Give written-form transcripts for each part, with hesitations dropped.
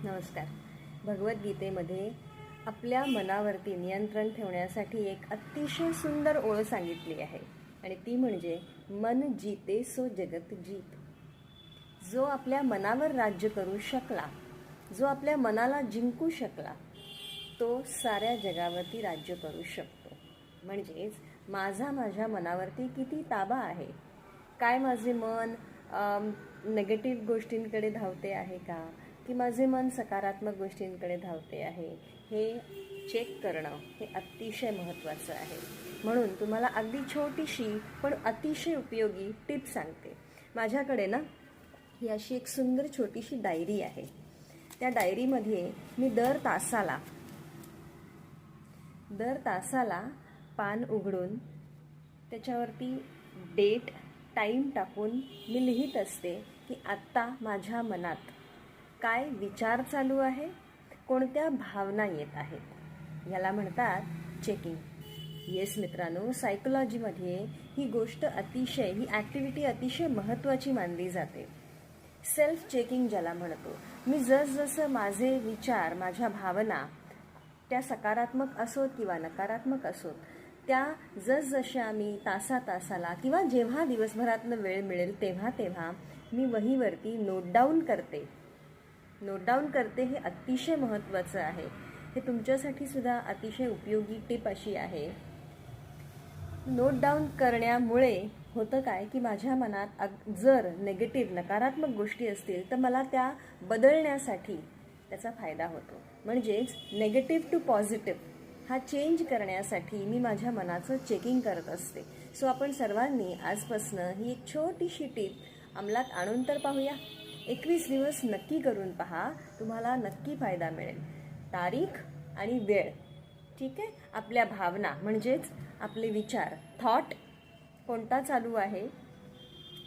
नमस्कार. भगवद्गीतेमध्ये आपल्या मनावरती नियंत्रण ठेवण्यासाठी एक अतिशय सुंदर ओळ सांगितली आहे आणि ती म्हणजे मन जीते सो जगत जीत. जो आपल्या मनावर राज्य करू शकला, जो आपल्या मनाला जिंकू शकला, तो साऱ्या जगावरती राज्य करू शकतो. म्हणजेच माझ्या मनावरती किती ताबा आहे, काय माझे मन नेगेटिव्ह गोष्टींकडे धावते आहे का, की माझे मन सकारात्मक गोष्टींकडे धावते आहे, हे चेक करणं हे अतिशय महत्त्वाचं आहे. म्हणून तुम्हाला अगदी छोटीशी पण अतिशय उपयोगी टिप सांगते. माझ्याकडे ना ही अशी एक सुंदर छोटीशी डायरी आहे. त्या डायरीमध्ये मी दर तासाला पान उघडून त्याच्यावरती डेट टाईम टाकून मी लिहित असते की आत्ता माझ्या मनात काय विचार चालू आहे, कोणत्या भावना येत आहेत. याला म्हणतात चेकिंग. येस मित्रांनो, सायकोलॉजीमध्ये ही ॲक्टिव्हिटी अतिशय महत्त्वाची मानली जाते. सेल्फ चेकिंग ज्याला म्हणतो. मी जसं माझे विचार, माझ्या भावना त्या सकारात्मक असोत किंवा नकारात्मक असोत, त्या जसजशा मी तासाला किंवा जेव्हा दिवसभरातनं वेळ मिळेल तेव्हा मी वहीवरती नोट डाऊन करते. हे अतिशय महत्त्वाचं आहे. हे तुमच्यासाठी सुद्धा अतिशय उपयोगी टिप अशी आहे. नोट डाऊन करण्यामुळे होतं काय की माझ्या मनात जर नकारात्मक गोष्टी असतील तर मला त्या बदलण्यासाठी त्याचा फायदा होतो. म्हणजेच नेगेटिव्ह टू पॉझिटिव्ह हा चेंज करण्यासाठी मी माझ्या मनाचं चेकिंग करत असते. सो आपण सर्वांनी आजपासनं ही एक छोटीशी टिप अंमलात आणून तर पाहूया. 21 दिवस नक्की करून पहा, तुम्हाला नक्की फायदा मिळेल. तारीख आणि वेळ, ठीक आहे. आपल्या भावना म्हणजेच आपले विचार, थॉट कोणता चालू आहे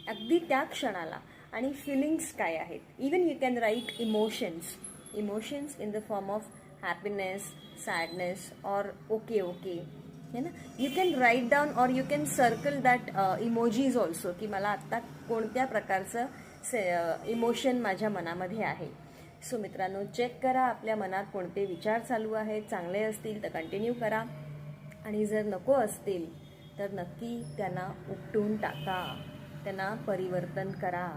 अगदी त्या क्षणाला, आणि फिलिंग्स काय आहेत. Even you can write emotions in the form of happiness, sadness और ओके है ना. यू कॅन राईट डाऊन और you can circle that emojis also, की मला आत्ता कोणत्या प्रकारचं इमोशन माझ्या मनामध्ये आहे. सो मित्रांनो, चेक करा आपल्या मनात कोणते विचार चालू आहेत. चांगले असतील तर कंटिन्यू करा, आणि जर नको असतील तर नक्की त्यांना उपटून टाका, त्यांना परिवर्तन करा.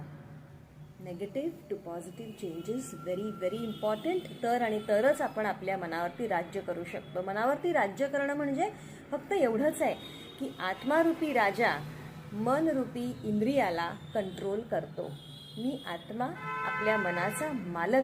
Negative to positive changes very important. तरच आपण आपल्या मनावरती राज्य करू शकतो. मनावरती राज्य करणं म्हणजे फक्त एवढंच आहे की आत्मारूपी राजा मनरूपी इंद्रियाला कंट्रोल करतो. मी आत्मा आपल्या मनाचा मालक